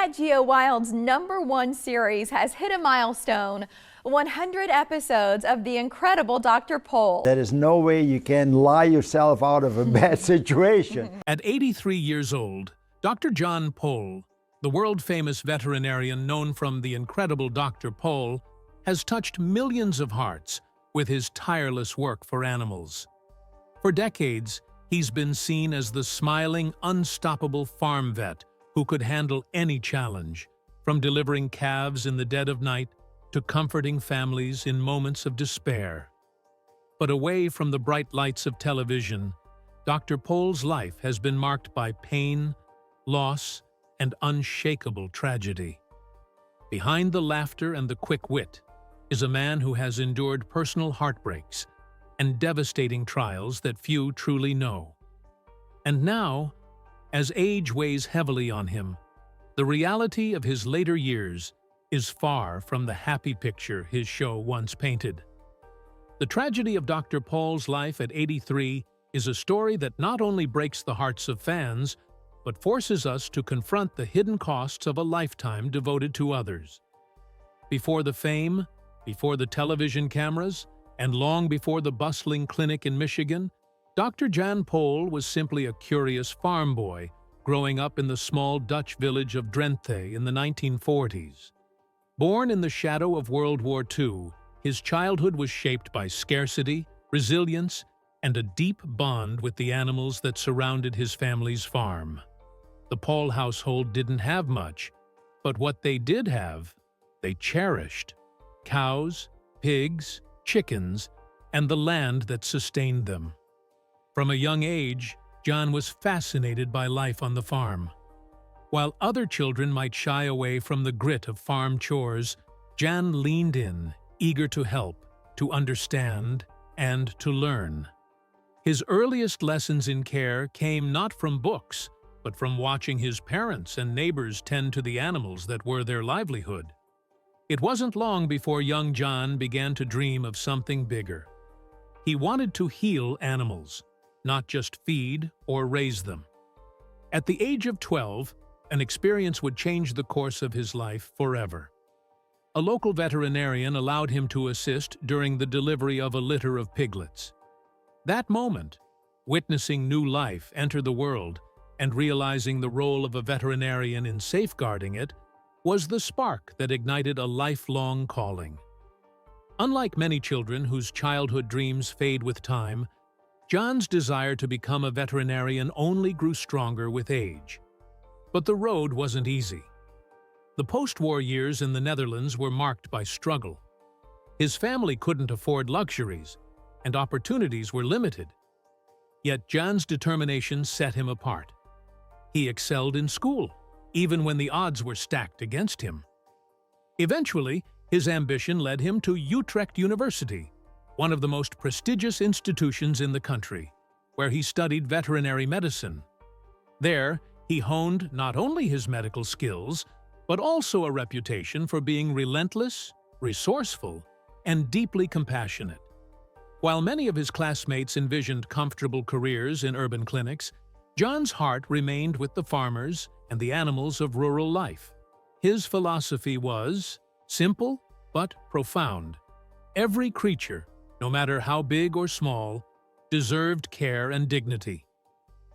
Nat Geo Wild's #1 series has hit a milestone, 100 episodes of the incredible Dr. Pol. There is no way you can lie yourself out of a bad situation. At 83 years old, Dr. John Pol, the world-famous veterinarian known from The Incredible Dr. Pol, has touched millions of hearts with his tireless work for animals. For decades, he's been seen as the smiling, unstoppable farm vet who could handle any challenge, from delivering calves in the dead of night to comforting families in moments of despair. But away from the bright lights of television, Dr. Pol's life has been marked by pain, loss, and unshakable tragedy. Behind the laughter and the quick wit is a man who has endured personal heartbreaks and devastating trials that few truly know. And now, as age weighs heavily on him, the reality of his later years is far from the happy picture his show once painted. The tragedy of Dr. Pol's life at 83 is a story that not only breaks the hearts of fans, but forces us to confront the hidden costs of a lifetime devoted to others. Before the fame, before the television cameras, and long before the bustling clinic in Michigan, Dr. Jan Pol was simply a curious farm boy growing up in the small Dutch village of Drenthe in the 1940s. Born in the shadow of World War II, his childhood was shaped by scarcity, resilience, and a deep bond with the animals that surrounded his family's farm. The Pol household didn't have much, but what they did have, they cherished: cows, pigs, chickens, and the land that sustained them. From a young age, John was fascinated by life on the farm. While other children might shy away from the grit of farm chores, Jan leaned in, eager to help, to understand, and to learn. His earliest lessons in care came not from books, but from watching his parents and neighbors tend to the animals that were their livelihood. It wasn't long before young John began to dream of something bigger. He wanted to heal animals, not just feed or raise them. At the age of 12, an experience would change the course of his life forever. A local veterinarian allowed him to assist during the delivery of a litter of piglets. That moment, witnessing new life enter the world and realizing the role of a veterinarian in safeguarding it, was the spark that ignited a lifelong calling. Unlike many children whose childhood dreams fade with time, John's desire to become a veterinarian only grew stronger with age. But the road wasn't easy. The post-war years in the Netherlands were marked by struggle. His family couldn't afford luxuries, and opportunities were limited. Yet John's determination set him apart. He excelled in school, even when the odds were stacked against him. Eventually, his ambition led him to Utrecht University, one of the most prestigious institutions in the country, where he studied veterinary medicine. There, he honed not only his medical skills, but also a reputation for being relentless, resourceful, and deeply compassionate. While many of his classmates envisioned comfortable careers in urban clinics, John's heart remained with the farmers and the animals of rural life. His philosophy was simple but profound. Every creature, no matter how big or small, deserved care and dignity.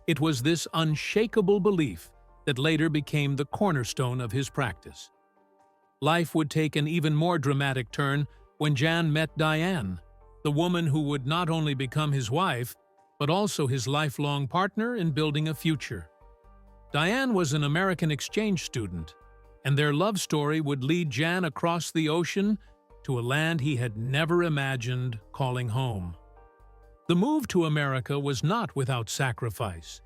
It was this unshakable belief that later became the cornerstone of his practice. Life would take an even more dramatic turn when Jan met Diane, the woman who would not only become his wife, but also his lifelong partner in building a future. Diane was an American exchange student, and their love story would lead Jan across the ocean to a land he had never imagined calling home. The move to America was not without sacrifice.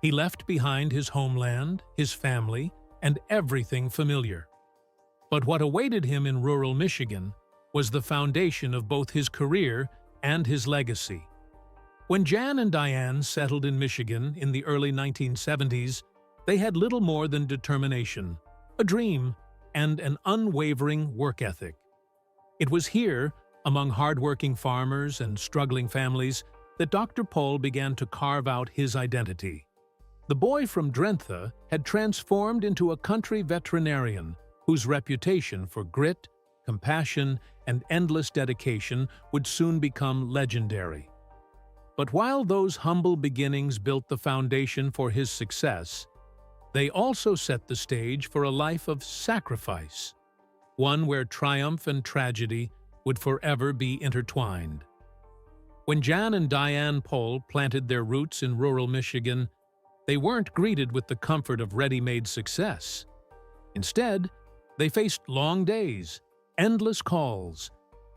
He left behind his homeland, his family, and everything familiar. But what awaited him in rural Michigan was the foundation of both his career and his legacy. When Jan and Diane settled in Michigan in the early 1970s, they had little more than determination, a dream, and an unwavering work ethic. It was here, among hardworking farmers and struggling families, that Dr. Pol began to carve out his identity. The boy from Drenthe had transformed into a country veterinarian whose reputation for grit, compassion, and endless dedication would soon become legendary. But while those humble beginnings built the foundation for his success, they also set the stage for a life of sacrifice, one where triumph and tragedy would forever be intertwined. When Jan and Diane Pohl planted their roots in rural Michigan, they weren't greeted with the comfort of ready-made success. Instead, they faced long days, endless calls,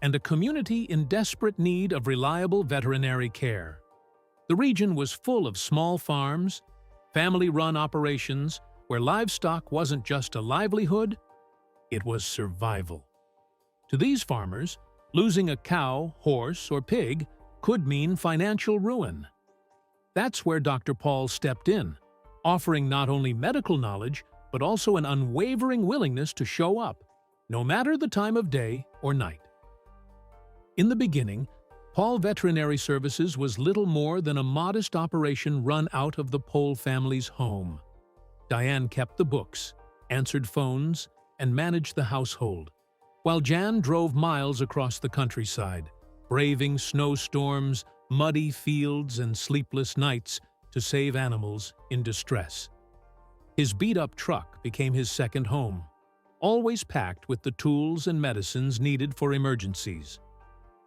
and a community in desperate need of reliable veterinary care. The region was full of small farms, family-run operations, where livestock wasn't just a livelihood, it was survival. To these farmers, losing a cow, horse, or pig could mean financial ruin. That's where Dr. Pohl stepped in, offering not only medical knowledge, but also an unwavering willingness to show up, no matter the time of day or night. In the beginning, Pohl Veterinary Services was little more than a modest operation run out of the Pohl family's home. Diane kept the books, answered phones, and managed the household, while Jan drove miles across the countryside, braving snowstorms, muddy fields, and sleepless nights to save animals in distress. His beat-up truck became his second home, always packed with the tools and medicines needed for emergencies.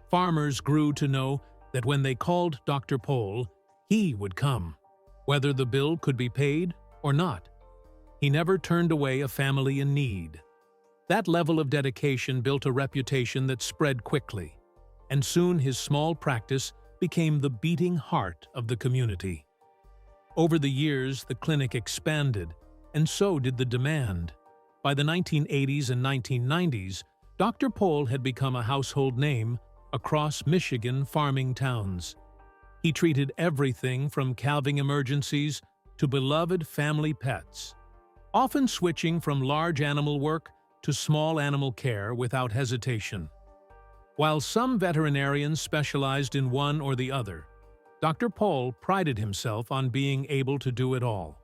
Farmers grew to know that when they called Dr. Pohl, he would come, whether the bill could be paid or not. He never turned away a family in need. That level of dedication built a reputation that spread quickly, and soon his small practice became the beating heart of the community. Over the years, the clinic expanded, and so did the demand. By the 1980s and 1990s, Dr. Pohl had become a household name across Michigan farming towns. He treated everything from calving emergencies to beloved family pets, often switching from large animal work to small animal care without hesitation. While some veterinarians specialized in one or the other, Dr. Pohl prided himself on being able to do it all.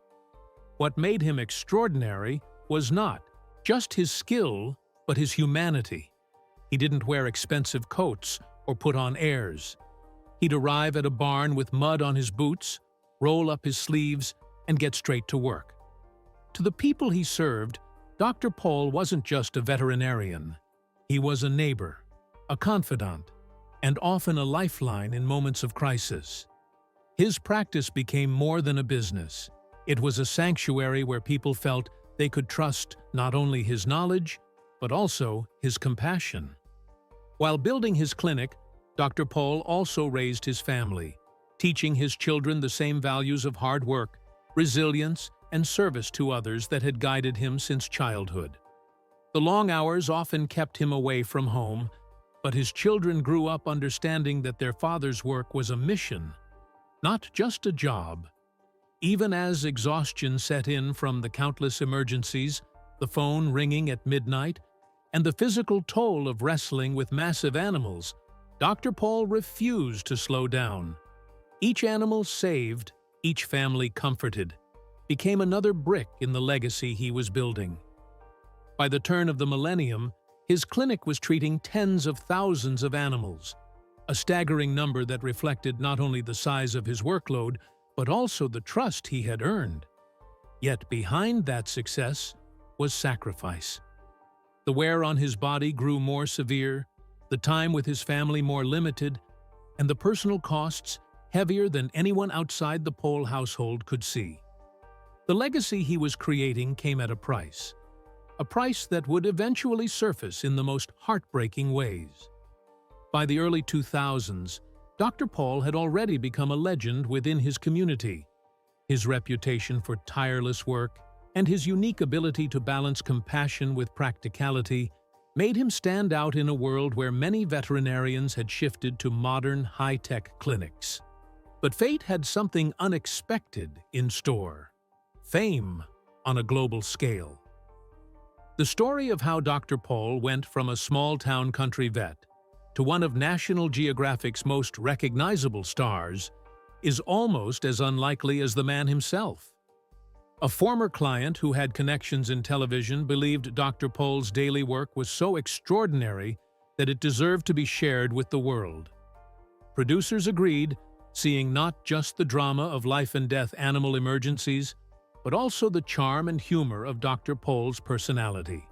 What made him extraordinary was not just his skill, but his humanity. He didn't wear expensive coats or put on airs. He'd arrive at a barn with mud on his boots, roll up his sleeves, and get straight to work. To the people he served, Dr. Pohl wasn't just a veterinarian. He was a neighbor, a confidant, and often a lifeline in moments of crisis. His practice became more than a business. It was a sanctuary where people felt they could trust not only his knowledge, but also his compassion. While building his clinic, Dr. Pohl also raised his family, teaching his children the same values of hard work, resilience, and service to others that had guided him since childhood. The long hours often kept him away from home, but his children grew up understanding that their father's work was a mission, not just a job. Even as exhaustion set in from the countless emergencies, the phone ringing at midnight, and the physical toll of wrestling with massive animals, Dr. Pohl refused to slow down. Each animal saved, each family comforted, became another brick in the legacy he was building. By the turn of the millennium, his clinic was treating tens of thousands of animals, a staggering number that reflected not only the size of his workload, but also the trust he had earned. Yet behind that success was sacrifice. The wear on his body grew more severe, the time with his family more limited, and the personal costs heavier than anyone outside the Pohl household could see. The legacy he was creating came at a price that would eventually surface in the most heartbreaking ways. By the early 2000s, Dr. Pohl had already become a legend within his community. His reputation for tireless work and his unique ability to balance compassion with practicality made him stand out in a world where many veterinarians had shifted to modern, high-tech clinics. But fate had something unexpected in store: fame on a global scale. The story of how Dr. Pohl went from a small-town country vet to one of National Geographic's most recognizable stars is almost as unlikely as the man himself. A former client who had connections in television believed Dr. Pohl's daily work was so extraordinary that it deserved to be shared with the world. Producers agreed, seeing not just the drama of life-and-death animal emergencies, but also the charm and humor of Dr. Pohl's personality.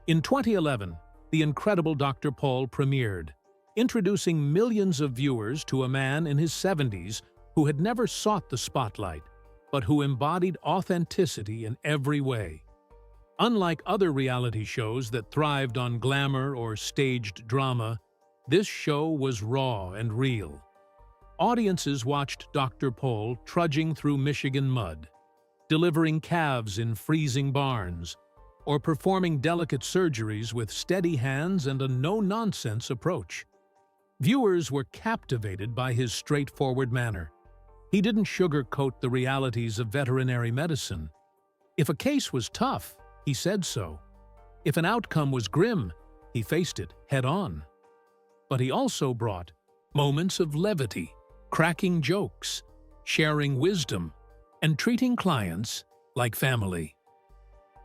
In 2011, The Incredible Dr. Pohl premiered, introducing millions of viewers to a man in his 70s who had never sought the spotlight, but who embodied authenticity in every way. Unlike other reality shows that thrived on glamour or staged drama, this show was raw and real. Audiences watched Dr. Pohl trudging through Michigan mud, delivering calves in freezing barns, or performing delicate surgeries with steady hands and a no-nonsense approach. Viewers were captivated by his straightforward manner. He didn't sugarcoat the realities of veterinary medicine. If a case was tough, he said so. If an outcome was grim, he faced it head-on. But he also brought moments of levity, cracking jokes, sharing wisdom, and treating clients like family.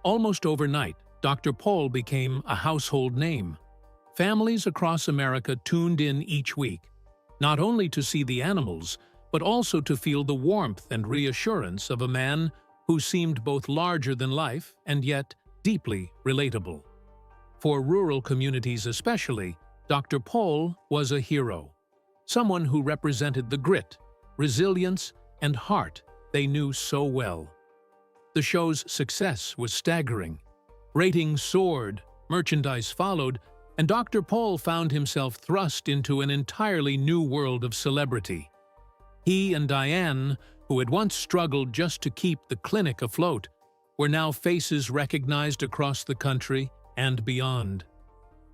Almost overnight, Dr. Pohl became a household name. Families across America tuned in each week, not only to see the animals, but also to feel the warmth and reassurance of a man who seemed both larger than life and yet deeply relatable. For rural communities especially, Dr. Pohl was a hero, someone who represented the grit, resilience, and heart they knew so well. The show's success was staggering. Ratings soared, merchandise followed, and Dr. Pohl found himself thrust into an entirely new world of celebrity. He and Diane, who had once struggled just to keep the clinic afloat, were now faces recognized across the country and beyond.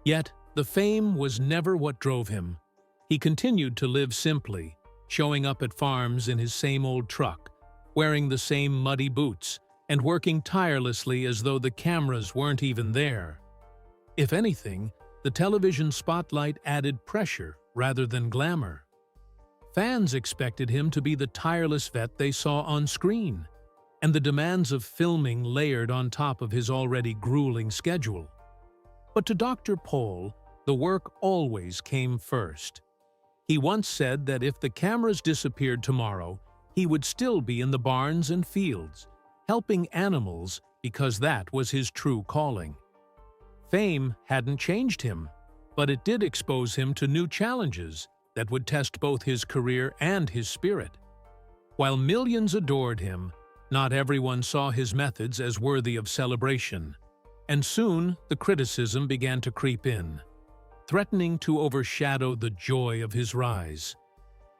Yet, the fame was never what drove him. He continued to live simply, showing up at farms in his same old truck, wearing the same muddy boots, and working tirelessly as though the cameras weren't even there. If anything, the television spotlight added pressure rather than glamour. Fans expected him to be the tireless vet they saw on screen, and the demands of filming layered on top of his already grueling schedule. But to Dr. Pohl, the work always came first. He once said that if the cameras disappeared tomorrow, he would still be in the barns and fields, helping animals because that was his true calling. Fame hadn't changed him, but it did expose him to new challenges that would test both his career and his spirit. While millions adored him, not everyone saw his methods as worthy of celebration, and soon the criticism began to creep in, threatening to overshadow the joy of his rise.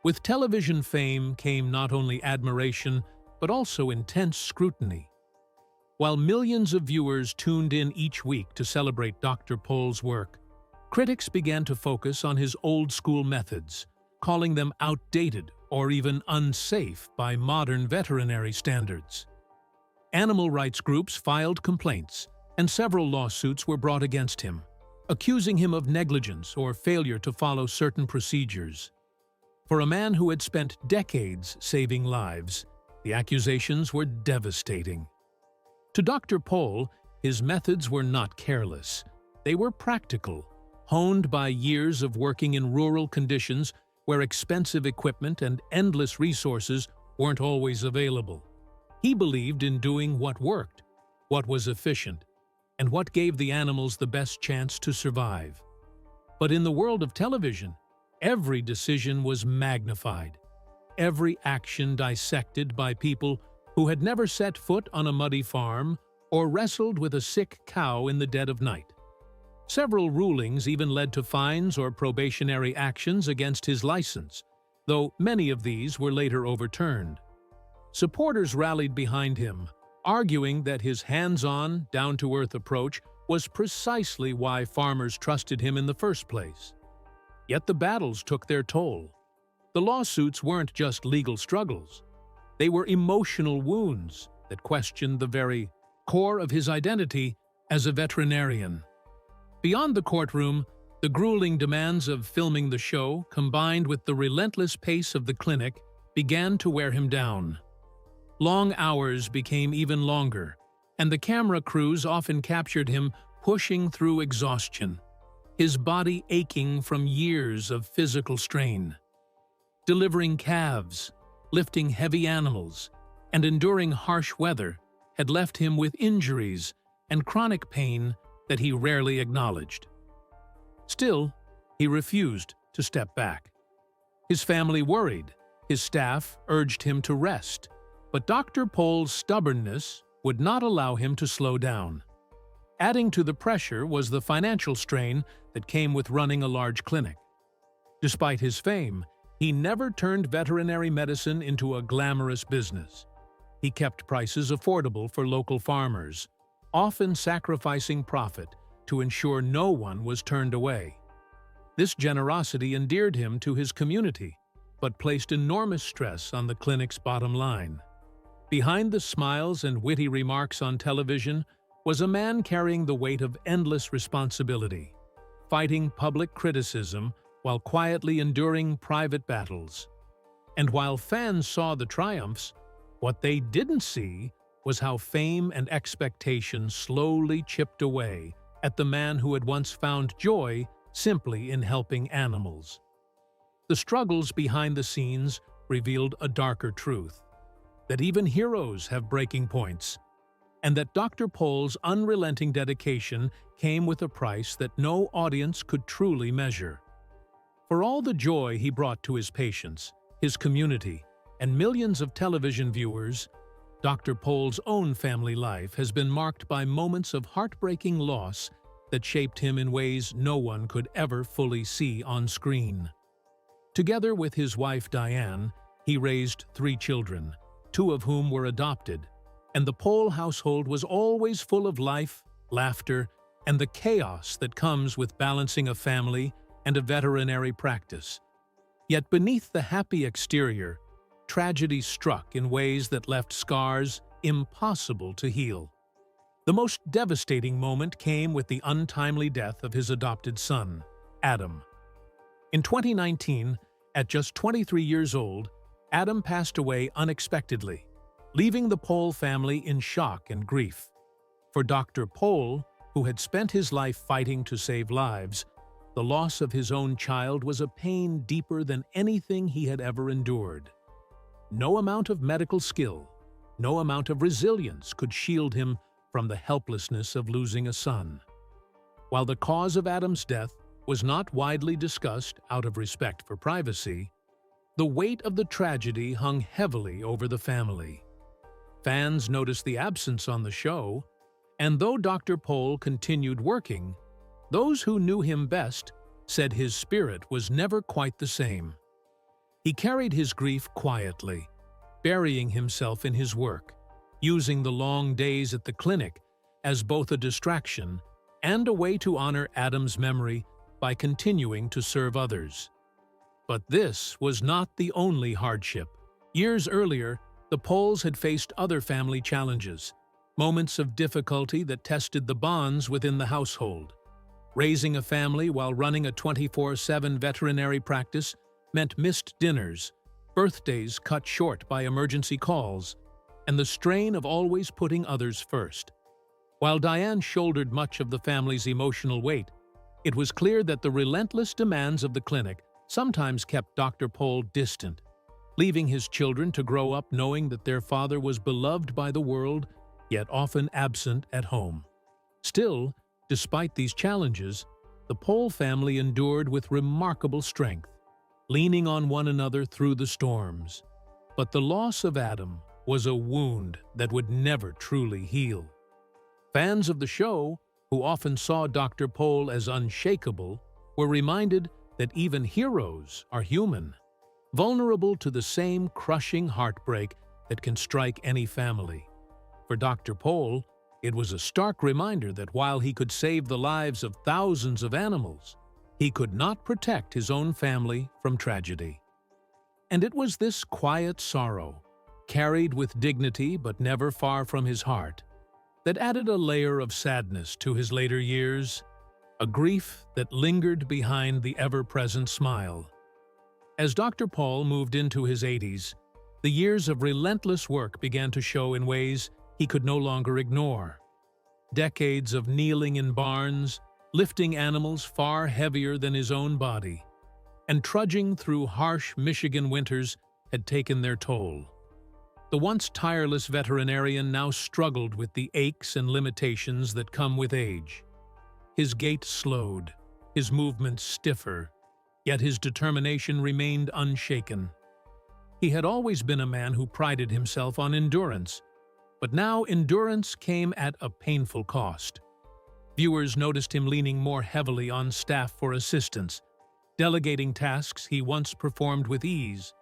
With television fame came not only admiration, but also intense scrutiny. While millions of viewers tuned in each week to celebrate Dr. Pohl's work, critics began to focus on his old-school methods, calling them outdated or even unsafe by modern veterinary standards. Animal rights groups filed complaints, and several lawsuits were brought against him, accusing him of negligence or failure to follow certain procedures. For a man who had spent decades saving lives, the accusations were devastating. To Dr. Pohl, his methods were not careless. They were practical, honed by years of working in rural conditions where expensive equipment and endless resources weren't always available. He believed in doing what worked, what was efficient, and what gave the animals the best chance to survive. But in the world of television, every decision was magnified, every action dissected by people who had never set foot on a muddy farm or wrestled with a sick cow in the dead of night. Several rulings even led to fines or probationary actions against his license, though many of these were later overturned. Supporters rallied behind him, arguing that his hands-on, down-to-earth approach was precisely why farmers trusted him in the first place. Yet the battles took their toll. The lawsuits weren't just legal struggles. They were emotional wounds that questioned the very core of his identity as a veterinarian. Beyond the courtroom, the grueling demands of filming the show, combined with the relentless pace of the clinic, began to wear him down. Long hours became even longer, and the camera crews often captured him pushing through exhaustion, his body aching from years of physical strain. Delivering calves, lifting heavy animals, and enduring harsh weather had left him with injuries and chronic pain that he rarely acknowledged. Still, he refused to step back. His family worried, his staff urged him to rest, but Dr. Pohl's stubbornness would not allow him to slow down. Adding to the pressure was the financial strain that came with running a large clinic. Despite his fame, he never turned veterinary medicine into a glamorous business. He kept prices affordable for local farmers, often sacrificing profit to ensure no one was turned away. This generosity endeared him to his community, but placed enormous stress on the clinic's bottom line. Behind the smiles and witty remarks on television was a man carrying the weight of endless responsibility, fighting public criticism while quietly enduring private battles. And while fans saw the triumphs, what they didn't see was how fame and expectation slowly chipped away at the man who had once found joy simply in helping animals. The struggles behind the scenes revealed a darker truth, that even heroes have breaking points, and that Dr. Pohl's unrelenting dedication came with a price that no audience could truly measure. For all the joy he brought to his patients, his community, and millions of television viewers, Dr. Pohl's own family life has been marked by moments of heartbreaking loss that shaped him in ways no one could ever fully see on screen. Together with his wife Diane, he raised 3 children, 2 of whom were adopted, and the Pohl household was always full of life, laughter, and the chaos that comes with balancing a family and a veterinary practice. Yet beneath the happy exterior, tragedy struck in ways that left scars impossible to heal. The most devastating moment came with the untimely death of his adopted son, Adam. In 2019, at just 23 years old, Adam passed away unexpectedly, leaving the Pohl family in shock and grief. For Dr. Pohl, who had spent his life fighting to save lives, the loss of his own child was a pain deeper than anything he had ever endured. No amount of medical skill, no amount of resilience could shield him from the helplessness of losing a son. While the cause of Adam's death was not widely discussed out of respect for privacy, the weight of the tragedy hung heavily over the family. Fans noticed the absence on the show, and though Dr. Pohl continued working, those who knew him best said his spirit was never quite the same. He carried his grief quietly, burying himself in his work, using the long days at the clinic as both a distraction and a way to honor Adam's memory by continuing to serve others. But this was not the only hardship. Years earlier, the Pohls had faced other family challenges, moments of difficulty that tested the bonds within the household. Raising a family while running a 24/7 veterinary practice meant missed dinners, birthdays cut short by emergency calls, and the strain of always putting others first. While Diane shouldered much of the family's emotional weight, it was clear that the relentless demands of the clinic sometimes kept Dr. Pohl distant, leaving his children to grow up knowing that their father was beloved by the world, yet often absent at home. Still, despite these challenges, the Pohl family endured with remarkable strength, leaning on one another through the storms. But the loss of Adam was a wound that would never truly heal. Fans of the show, who often saw Dr. Pohl as unshakable, were reminded that even heroes are human, vulnerable to the same crushing heartbreak that can strike any family. For Dr. Pohl, it was a stark reminder that while he could save the lives of thousands of animals, he could not protect his own family from tragedy. And it was this quiet sorrow, carried with dignity but never far from his heart, that added a layer of sadness to his later years, a grief that lingered behind the ever-present smile. As Dr. Pohl moved into his 80s, The years of relentless work began to show in ways he could no longer ignore. Decades of kneeling in barns, lifting animals far heavier than his own body, and trudging through harsh Michigan winters had taken their toll. The once tireless veterinarian now struggled with the aches and limitations that come with age. His gait slowed, his movements stiffer, yet his determination remained unshaken. He had always been a man who prided himself on endurance, but now endurance came at a painful cost. Viewers noticed him leaning more heavily on staff for assistance, delegating tasks he once performed with ease,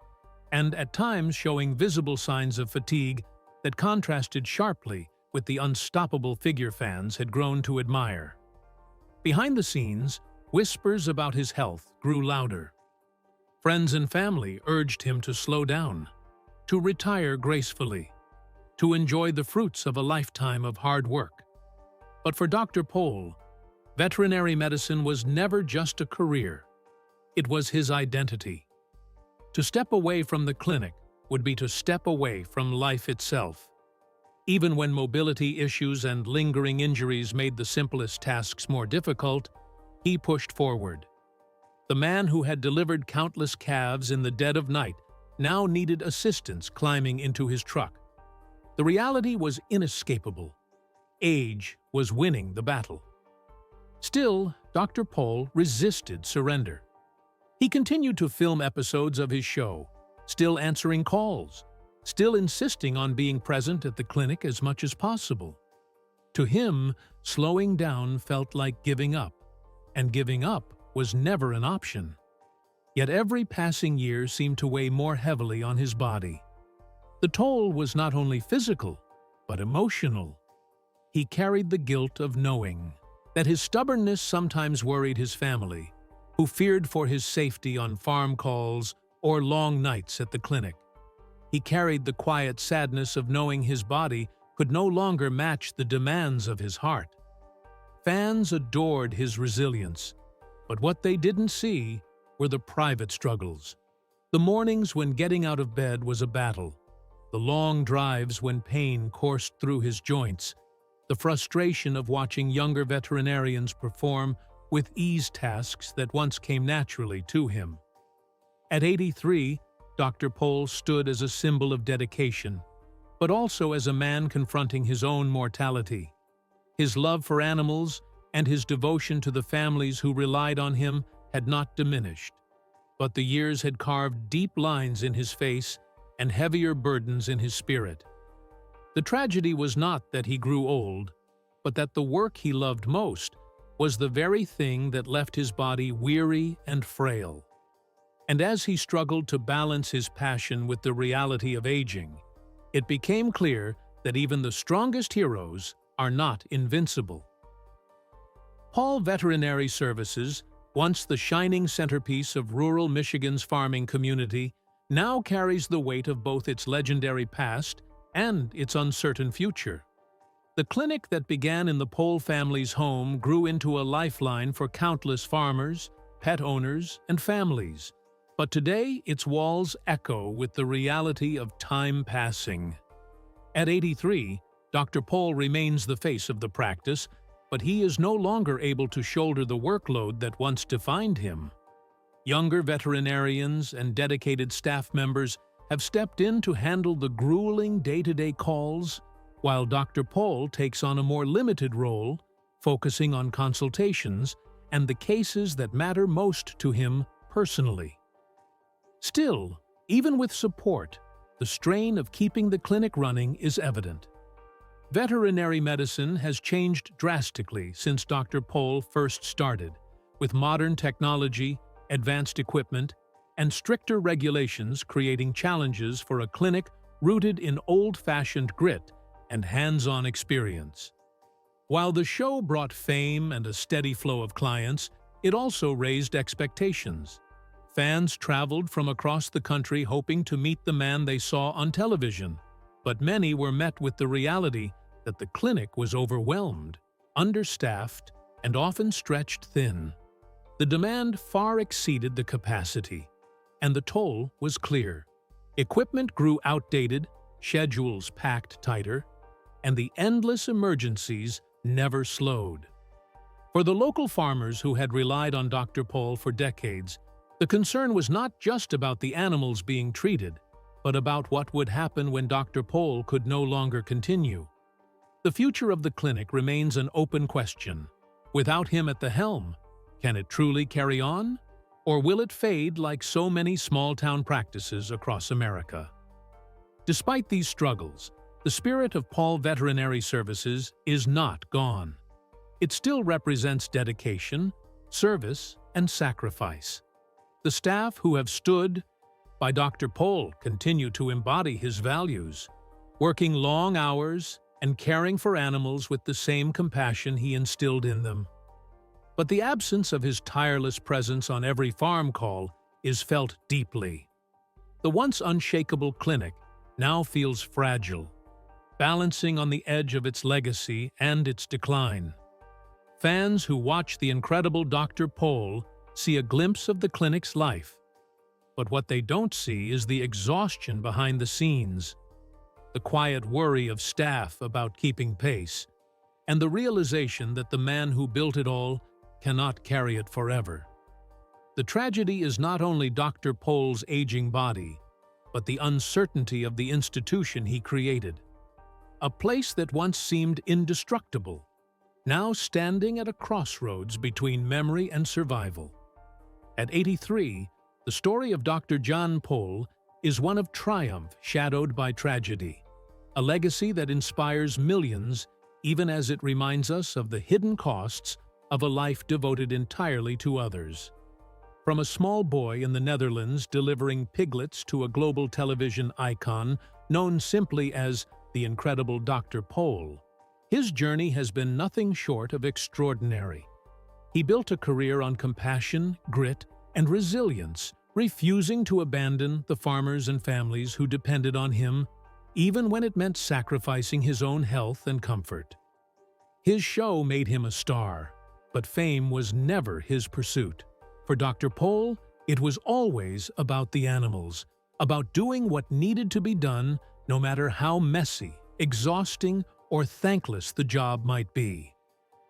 and at times showing visible signs of fatigue that contrasted sharply with the unstoppable figure fans had grown to admire. Behind the scenes, whispers about his health grew louder. Friends and family urged him to slow down, to retire gracefully, to enjoy the fruits of a lifetime of hard work. But for Dr. Pohl, veterinary medicine was never just a career. It was his identity. To step away from the clinic would be to step away from life itself. Even when mobility issues and lingering injuries made the simplest tasks more difficult, he pushed forward. The man who had delivered countless calves in the dead of night now needed assistance climbing into his truck. The reality was inescapable. Age was winning the battle. Still, Dr. Pohl resisted surrender. He continued to film episodes of his show, still answering calls, still insisting on being present at the clinic as much as possible. To him, slowing down felt like giving up, and giving up was never an option. Yet every passing year seemed to weigh more heavily on his body. The toll was not only physical, but emotional. He carried the guilt of knowing that his stubbornness sometimes worried his family, who feared for his safety on farm calls or long nights at the clinic. He carried the quiet sadness of knowing his body could no longer match the demands of his heart. Fans adored his resilience, but what they didn't see were the private struggles. The mornings when getting out of bed was a battle, the long drives when pain coursed through his joints, the frustration of watching younger veterinarians perform with ease tasks that once came naturally to him. At 83, Dr. Pohl stood as a symbol of dedication, but also as a man confronting his own mortality. His love for animals and his devotion to the families who relied on him had not diminished, but the years had carved deep lines in his face and heavier burdens in his spirit. The tragedy was not that he grew old, but that the work he loved most was the very thing that left his body weary and frail. And as he struggled to balance his passion with the reality of aging, it became clear that even the strongest heroes are not invincible. Pohl Veterinary Services, once the shining centerpiece of rural Michigan's farming community, now carries the weight of both its legendary past and its uncertain future. The clinic that began in the Pohl family's home grew into a lifeline for countless farmers, pet owners, and families. But today, its walls echo with the reality of time passing. At 83, Dr. Pohl remains the face of the practice, but he is no longer able to shoulder the workload that once defined him. Younger veterinarians and dedicated staff members have stepped in to handle the grueling day-to-day calls, while Dr. Pohl takes on a more limited role, focusing on consultations and the cases that matter most to him personally. Still, even with support, the strain of keeping the clinic running is evident. Veterinary medicine has changed drastically since Dr. Pohl first started, with modern technology, advanced equipment, and stricter regulations creating challenges for a clinic rooted in old-fashioned grit and hands-on experience. While the show brought fame and a steady flow of clients, it also raised expectations. Fans traveled from across the country hoping to meet the man they saw on television, but many were met with the reality that the clinic was overwhelmed, understaffed, and often stretched thin. The demand far exceeded the capacity, and the toll was clear. Equipment grew outdated, schedules packed tighter, and the endless emergencies never slowed. For the local farmers who had relied on Dr. Pol for decades, the concern was not just about the animals being treated, but about what would happen when Dr. Pol could no longer continue. The future of the clinic remains an open question. Without him at the helm, can it truly carry on? Or will it fade like so many small-town practices across America? Despite these struggles, the spirit of Pol Veterinary Services is not gone. It still represents dedication, service, and sacrifice. The staff who have stood by Dr. Pol continue to embody his values, working long hours and caring for animals with the same compassion he instilled in them. But the absence of his tireless presence on every farm call is felt deeply. The once unshakable clinic now feels fragile, balancing on the edge of its legacy and its decline. Fans who watch the incredible Dr. Pol see a glimpse of the clinic's life, but what they don't see is the exhaustion behind the scenes, the quiet worry of staff about keeping pace, and the realization that the man who built it all cannot carry it forever. The tragedy is not only Dr. Pol's aging body, but the uncertainty of the institution he created. A place that once seemed indestructible, now standing at a crossroads between memory and survival. At 83, the story of Dr. John Pol is one of triumph shadowed by tragedy, a legacy that inspires millions even as it reminds us of the hidden costs of a life devoted entirely to others. From a small boy in the Netherlands delivering piglets to a global television icon known simply as the incredible Dr. Pol, his journey has been nothing short of extraordinary. He built a career on compassion, grit, and resilience, refusing to abandon the farmers and families who depended on him, even when it meant sacrificing his own health and comfort. His show made him a star, but fame was never his pursuit. For Dr. Pol, it was always about the animals, about doing what needed to be done, no matter how messy, exhausting, or thankless the job might be.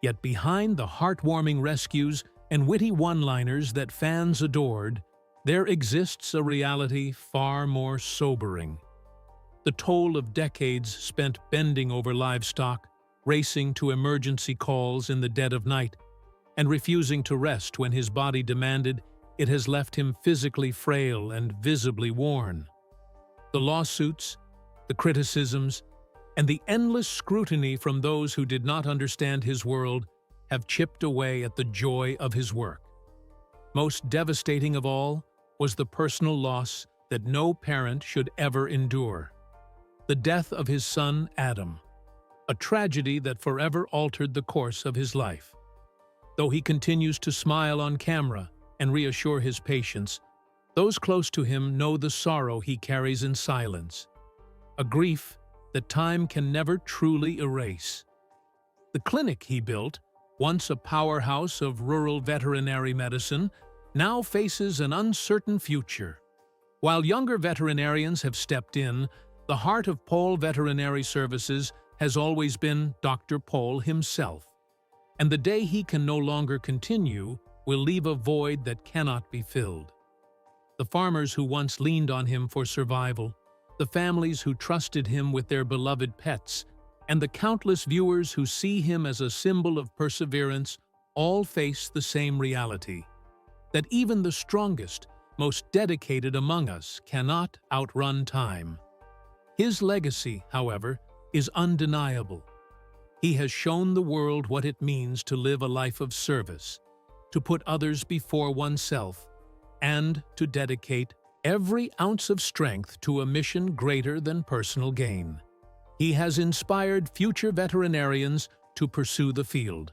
Yet behind the heartwarming rescues and witty one-liners that fans adored, there exists a reality far more sobering. The toll of decades spent bending over livestock, racing to emergency calls in the dead of night, and refusing to rest when his body demanded, it has left him physically frail and visibly worn. The lawsuits, the criticisms, and the endless scrutiny from those who did not understand his world have chipped away at the joy of his work. Most devastating of all was the personal loss that no parent should ever endure: the death of his son, Adam, a tragedy that forever altered the course of his life. Though he continues to smile on camera and reassure his patients, those close to him know the sorrow he carries in silence, a grief that time can never truly erase. The clinic he built, once a powerhouse of rural veterinary medicine, now faces an uncertain future. While younger veterinarians have stepped in, the heart of Pol Veterinary Services has always been Dr. Pol himself. And the day he can no longer continue will leave a void that cannot be filled. The farmers who once leaned on him for survival, the families who trusted him with their beloved pets, and the countless viewers who see him as a symbol of perseverance all face the same reality: that even the strongest, most dedicated among us cannot outrun time. His legacy, however, is undeniable. He has shown the world what it means to live a life of service, to put others before oneself, and to dedicate every ounce of strength to a mission greater than personal gain. He has inspired future veterinarians to pursue the field,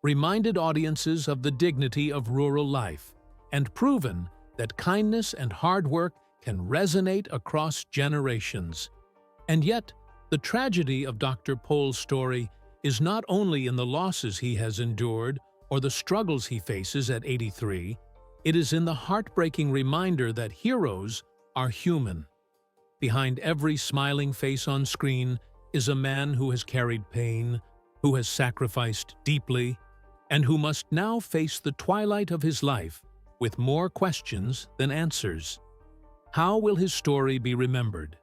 reminded audiences of the dignity of rural life, and proven that kindness and hard work can resonate across generations. And yet, the tragedy of Dr. Pol's story is not only in the losses he has endured or the struggles he faces at 83, it is in the heartbreaking reminder that heroes are human. Behind every smiling face on screen is a man who has carried pain, who has sacrificed deeply, and who must now face the twilight of his life with more questions than answers. How will his story be remembered?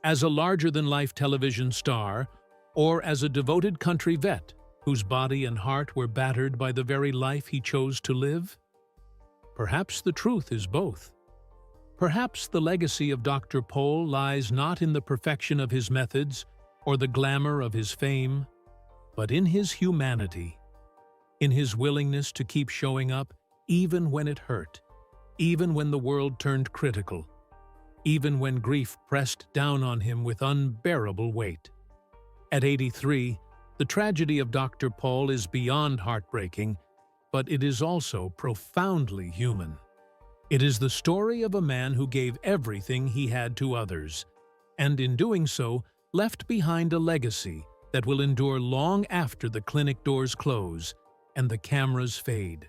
As a larger-than-life television star, or as a devoted country vet whose body and heart were battered by the very life he chose to live? Perhaps the truth is both. Perhaps the legacy of Dr. Pol lies not in the perfection of his methods or the glamour of his fame, but in his humanity, in his willingness to keep showing up even when it hurt, even when the world turned critical, even when grief pressed down on him with unbearable weight. At 83, the tragedy of Dr. Pol is beyond heartbreaking, but it is also profoundly human. It is the story of a man who gave everything he had to others, and in doing so, left behind a legacy that will endure long after the clinic doors close and the cameras fade.